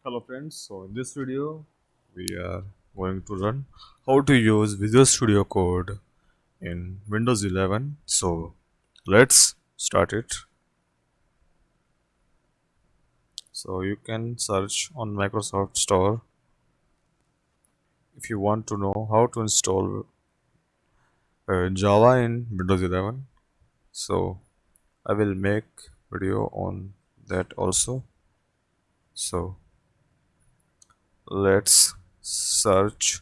Hello friends, so in this video we are going to learn how to use Visual Studio Code in Windows 11. So let's start it. So you can search on Microsoft Store if you want to know how to install Java in Windows 11. So I will make video on that also. So let's search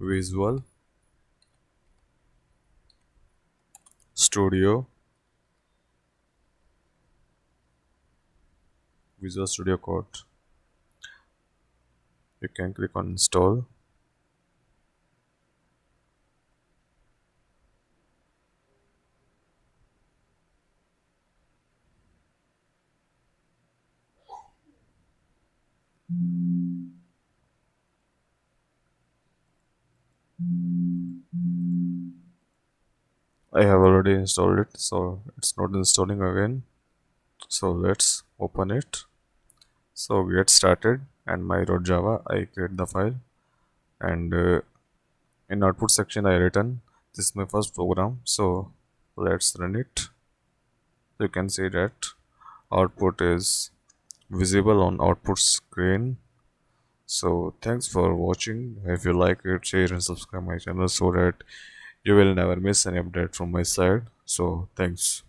Visual Studio Visual Studio Code. You can click on install. I have already installed it, so it's not installing again. So let's open it. So get started and my.java. I create the file, and in output section I written this is my first program. So let's run it. You can see that output is visible on output screen. So thanks for watching. If you like it, share and subscribe my channel so that you will never miss any update from my side. So thanks.